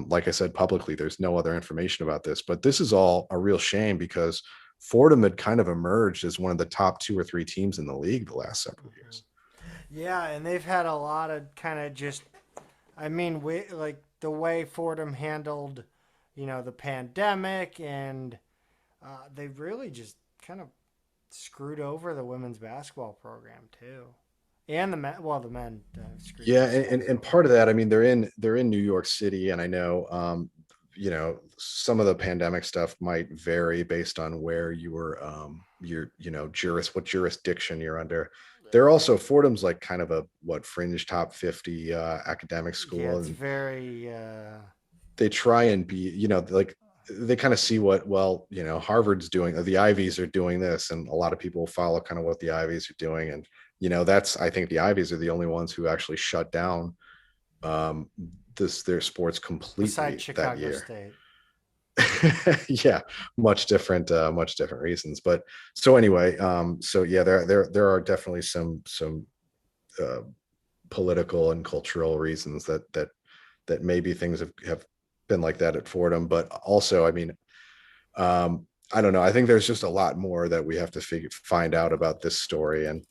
like I said publicly, there's no other information about this. But this is all a real shame, because Fordham had kind of emerged as one of the top 2 or 3 teams in the league the last several years. Yeah, and they've had a lot of kind of just. I mean, like the way Fordham handled, the pandemic, and they really just kind of screwed over the women's basketball program too. and the men. Well, the men screwed Yeah, themselves and over. part of that, I mean, they're in New York City, and I know some of the pandemic stuff might vary based on where you were what jurisdiction you're under. They're also Fordham's like kind of a what fringe top 50 academic Yeah, school, it's and very. they try and be, like they kind of see what, well, Harvard's doing, the Ivies are doing this, and a lot of people follow kind of what the Ivies are doing. And that's, I think the Ivies are the only ones who actually shut down um their sports Besides completely that Chicago year. State. Yeah, much different reasons. But so anyway, so yeah, there are definitely some uh political and cultural reasons that maybe things have been like that at Fordham. But also, I mean, I don't know. I think there's just a lot more that we have to find out about this story. And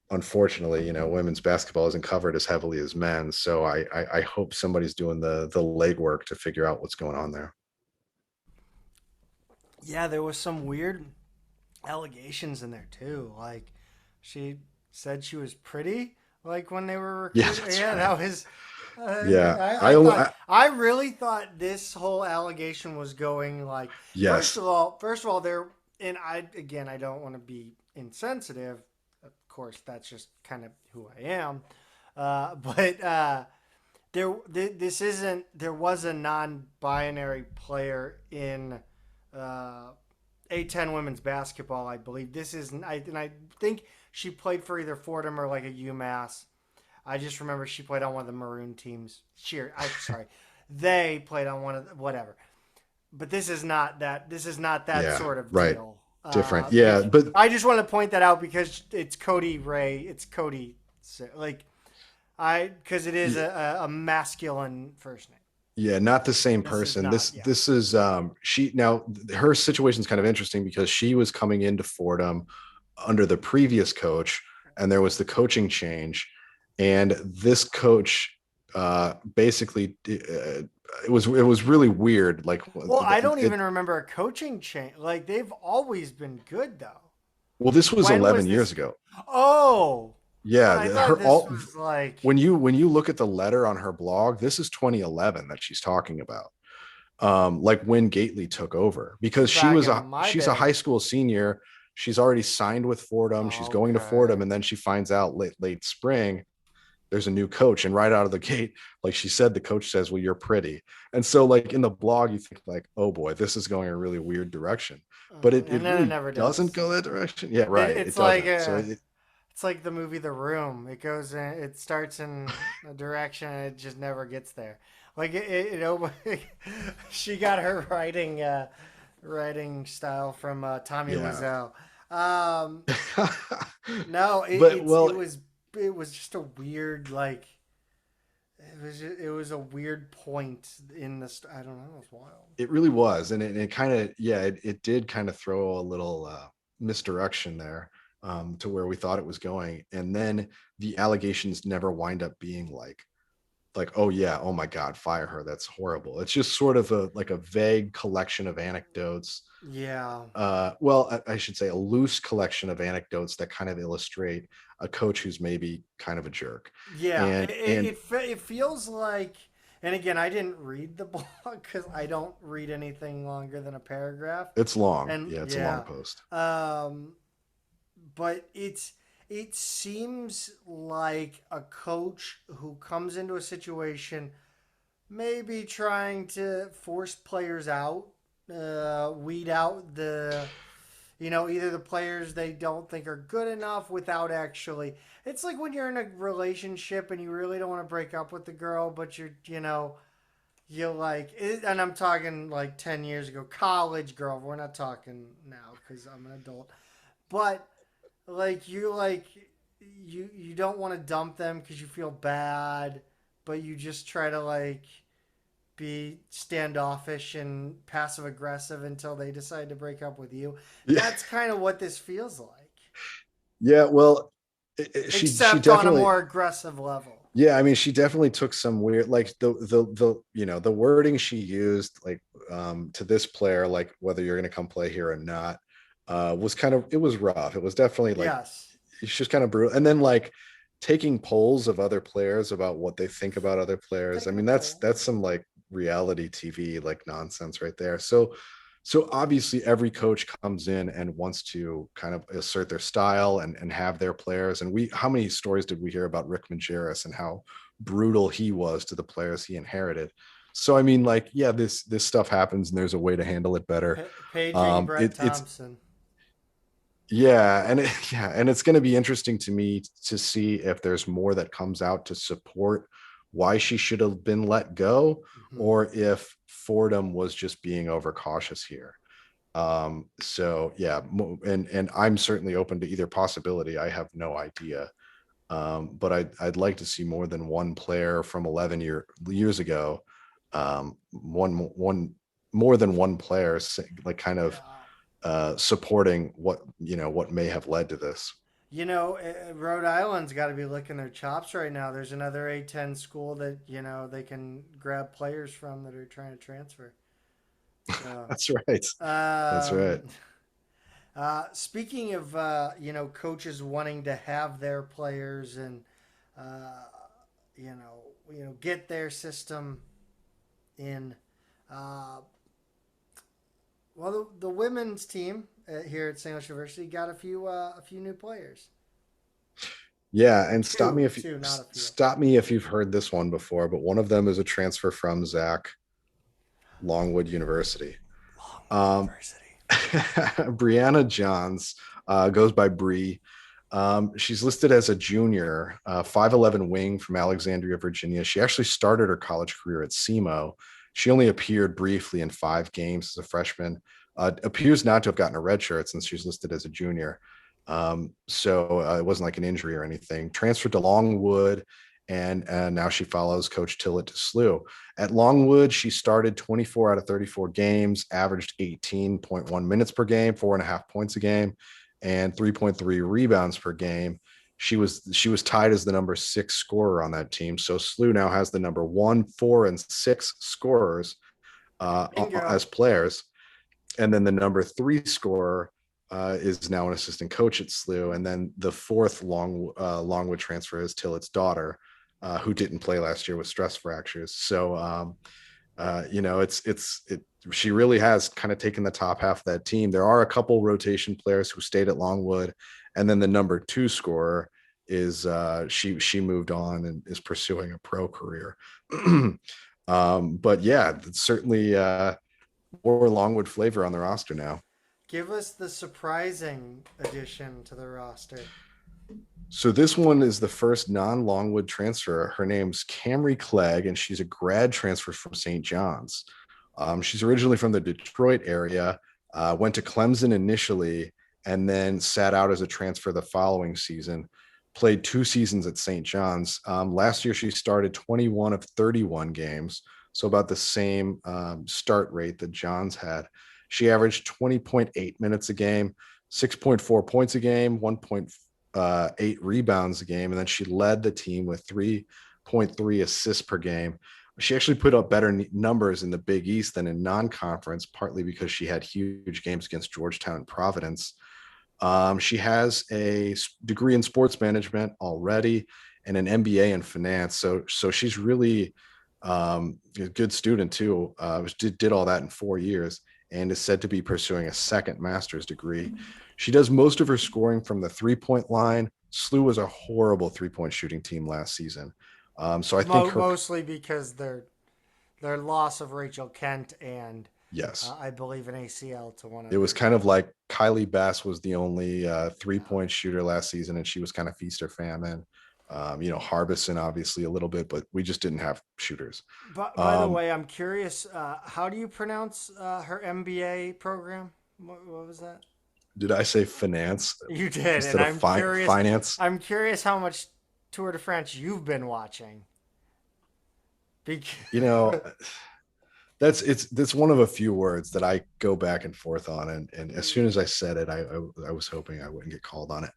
unfortunately, women's basketball isn't covered as heavily as men's. So I hope somebody's doing the legwork to figure out what's going on there. Yeah, there was some weird allegations in there too. Like she said she was pretty. Like when they were Yeah, recruiting. that's Yeah, right. that was. Yeah, I really thought this whole allegation was going like. yes, First of all, there, and I don't want to be insensitive. Of course, that's just kind of who I am. But this isn't. There was a non-binary player in uh, A10 women's basketball, I believe. This is, and I think she played for either Fordham or like a UMass. I just remember she played on one of the maroon teams. I'm sorry, they played on one of the, whatever. But this is not that. This is not that yeah, sort of right, deal. different. Yeah, but I just want to point that out because it's Cody Ray. It's Cody, like because it is a masculine first name. yeah, not the same This is person. not. This Yeah. this is she now her situation is kind of interesting because she was coming into Fordham under the previous coach, and there was the coaching change, and this coach basically it was really weird. Like, Well, I don't even remember a coaching change. Like they've always been good though. well, this was When 11 was years this? ago. Oh, Yeah, I thought her this all was like. when you look at the letter on her blog, this is 2011 that she's talking about. Like when Gately took over, because Back in my she's a high day. school senior. She's already signed with Fordham. She's going to Okay. Fordham, and then she finds out late spring there's a new coach, and right out of the gate, like she said, the coach says, well, you're pretty. And so like in the blog you think like, oh boy, this is going a really weird direction, but it And then it really never doesn't does. go that direction. Yeah, It, right, it it's like doesn't. So a, it's like the movie The Room. It goes in, it starts in a direction and it just never gets there. Like she got her writing style from Tommy yeah. Wiseau. Um, no, But well, it was just a weird like it was a weird point in the I don't know, it was wild. it really was, and it kind of, yeah, it did kind of throw a little misdirection there, to where we thought it was going, and then the allegations never wind up being like, oh yeah, oh my god, fire her, that's horrible. It's just sort of a like a vague collection of anecdotes. Yeah. Well, I should say a loose collection of anecdotes that kind of illustrate a coach who's maybe kind of a jerk. Yeah, And it feels like, and again, I didn't read the blog because I don't read anything longer than a paragraph, it's long. and Yeah, it's a long yeah, post. um, but it seems like a coach who comes into a situation, maybe trying to force players out, weed out the either the players they don't think are good enough without actually. It's like when you're in a relationship and you really don't want to break up with the girl, but you like it, and I'm talking like 10 years ago, college girl. We're not talking now because I'm an adult. But like you don't want to dump them because you feel bad, but you just try to like be standoffish and passive aggressive until they decide to break up with you. Yeah, That's kind of what this feels like, yeah. Well, she except on a definitely, more aggressive level. yeah, I mean, she definitely took some weird, like the the wording she used, like to this player, like whether you're going to come play here or not, was kind of, it was rough. It was definitely like, Yes. it's just kind of brutal. And then like taking polls of other players about what they think about other players. I Taking a mean, poll. that's some like reality TV like nonsense right there. So obviously every coach comes in and wants to kind of assert their style and have their players. And how many stories did we hear about Rick Majerus and how brutal he was to the players he inherited? So I mean, like, yeah, this stuff happens and there's a way to handle it better. Paging Brett It's Thompson. yeah, yeah, and it's going to be interesting to me to see if there's more that comes out to support why she should have been let go, Mhm. or if Fordham was just being overcautious here. So yeah, and I'm certainly open to either possibility. I have no idea, but I'd like to see more than one player from 11 years ago, one more than one player, like kind of Yeah. supporting what may have led to this. Rhode Island's got to be licking their chops right now. There's another A10 school that they can grab players from that are trying to transfer. So, That's right. That's right. um, speaking of coaches wanting to have their players and uh, get their system in. Uh, well, the women's team here at St. Louis University got a few new players. Yeah, and Two, not a few. stop me if you've heard this one before, but one of them is a transfer from Zach, Longwood University. Longwood Um, University. Brianna Johns goes by Bree. She's listed as a junior, 5'11" wing from Alexandria, Virginia. She actually started her college career at SEMO. She only appeared briefly in 5 games as a freshman. Appears not to have gotten a red shirt since she's listed as a junior. So it wasn't like an injury or anything. Transferred to Longwood, and now she follows Coach Tillett to SLU. At Longwood, she started 24 out of 34 games, averaged 18.1 minutes per game, 4.5 points a game, and 3.3 rebounds per game. She was tied as the number 6 scorer on that team. So SLU now has the number 1, 4, and 6 scorers Bingo. as players, and then the number 3 scorer is now an assistant coach at SLU, and then the fourth Longwood transfer is Tillett's daughter, who didn't play last year with stress fractures. So she really has kind of taken the top half of that team. There are a couple rotation players who stayed at Longwood, and then the number 2 scorer is she moved on and is pursuing a pro career. But yeah, it's certainly more Longwood flavor on the roster now. Give us the surprising addition to the roster. So this one is the first non-Longwood transfer. Her name's Camry Clegg, and she's a grad transfer from St. John's. She's originally from the Detroit area, went to Clemson initially, and then sat out as a transfer the following season. Played 2 seasons at St. John's. Last year, she started 21 of 31 games, so about the same start rate that Johns had. She averaged 20.8 minutes a game, 6.4 points a game, 1.8 rebounds a game, and then she led the team with 3.3 assists per game. She actually put up better numbers in the Big East than in non-conference, partly because she had huge games against Georgetown and Providence. She has a degree in sports management already and an MBA in finance. So she's really a good student too. Did all that in 4 years and is said to be pursuing a second master's degree. She does most of her scoring from the 3-point line. SLU was a horrible 3-point shooting team last season. So I think Mostly because their loss of Rachel Kent and yes, I believe an ACL to one of it their. was kind of like Kylie Bass was the only 3-point shooter last season, and she was kind of feast or famine. Harbison obviously a little bit, but we just didn't have shooters. But by the Um, way, I'm curious. How do you pronounce her MBA program? What was that? did I say finance You did, and instead of I'm curious. finance? I'm curious how much Tour de France you've been watching. Because You know, that's one of a few words that I go back and forth on, and as soon as I said it, I was hoping I wouldn't get called on it.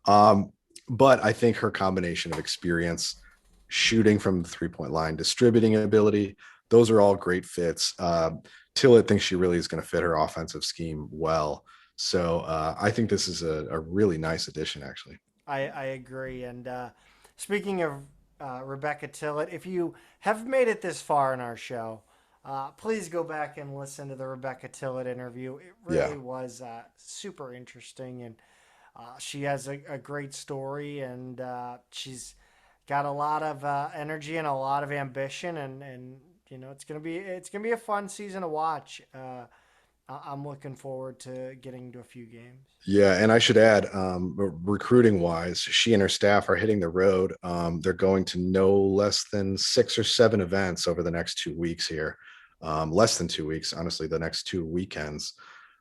Um, but I think her combination of experience, shooting from the 3-point line, distributing ability, those are all great fits. Tillett thinks she really is going to fit her offensive scheme well. So I think this is a really nice addition, actually. I agree. And speaking of Rebecca Tillett, if you have made it this far in our show, please go back and listen to the Rebecca Tillett interview. It Yeah. really was super interesting, and she has a great story, and she's got a lot of energy and a lot of ambition, and it's gonna be a fun season to watch. I'm looking forward to getting to a few games. Yeah, and I should add, recruiting wise, she and her staff are hitting the road. They're going to no less than 6 or 7 events over the next 2 weeks here. Less than 2 weeks, honestly, the next 2 weekends.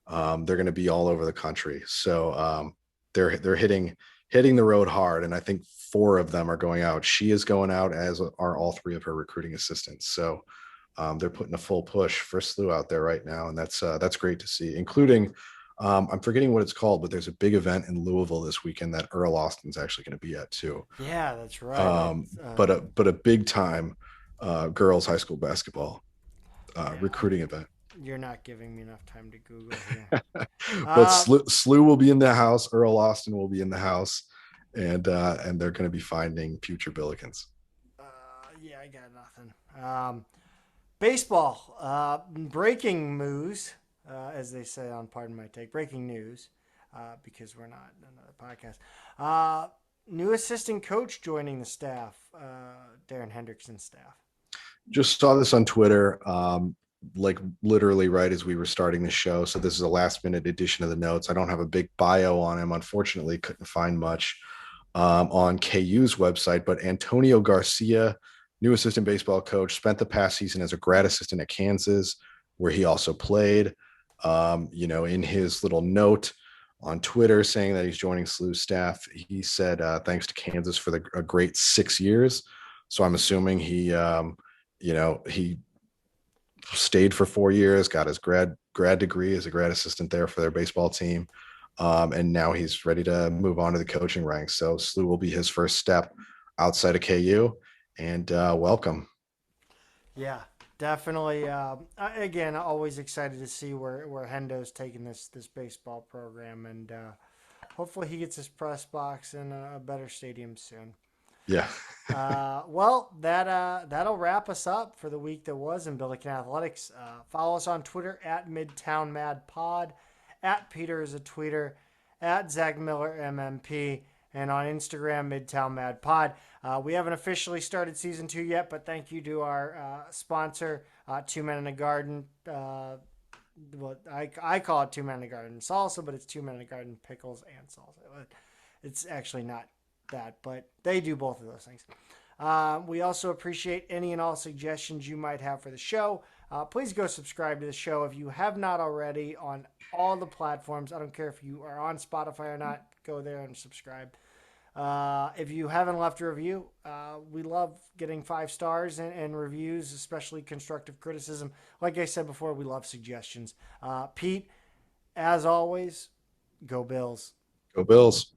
They're going to be all over the country. So they're hitting the road hard, and I think 4 of them are going out. She is going out, as are all 3 of her recruiting assistants. So they're putting a full push for SLU out there right now, and that's great to see, including I'm forgetting what it's called, but there's a big event in Louisville this weekend that Earl Austin's actually going to be at too. Yeah, that's right. But a big time girls high school basketball Yeah, recruiting event. you're not giving me enough time to Google here. But Uh, SLU will be in the house. Earl Austin will be in the house, and they're going to be finding future Billikens. yeah, I got nothing. Baseball, breaking news, as they say on Pardon My Take, breaking news, because we're not another podcast. New assistant coach joining the staff, Darren Hendrickson's staff. Just saw this on Twitter, like literally right as we were starting the show. So this is a last minute edition of the notes. I don't have a big bio on him. Unfortunately, couldn't find much on KU's website, but Antonio Garcia, new assistant baseball coach, spent the past season as a grad assistant at Kansas, where he also played. In his little note on Twitter saying that he's joining SLU staff, he said, thanks to Kansas for a great 6 years. So I'm assuming he stayed for 4 years, got his grad degree as a grad assistant there for their baseball team. And now he's ready to move on to the coaching ranks. So SLU will be his first step outside of KU, and welcome. Yeah, definitely. Again, always excited to see where Hendo's taking this baseball program, and hopefully he gets his press box in a better stadium soon. Yeah. Well, that'll wrap us up for the week that was in Billiken Athletics. Follow us on Twitter at Midtown Mad Pod, at Peter is a tweeter, at Zach Miller MMP, and on Instagram Midtown Mad Pod. We haven't officially started season 2 yet, but thank you to our sponsor, 2 Men in a Garden. I call it 2 Men in a Garden salsa, but it's 2 Men in a Garden pickles and salsa. It's actually not that, but they do both of those things. We also appreciate any and all suggestions you might have for the show. Please go subscribe to the show if you have not already on all the platforms. I don't care if you are on Spotify or not. Go there and subscribe. If you haven't left a review, we love getting 5 stars and reviews, especially constructive criticism. Like I said before, we love suggestions. Pete, as always, go Bills. Go Bills.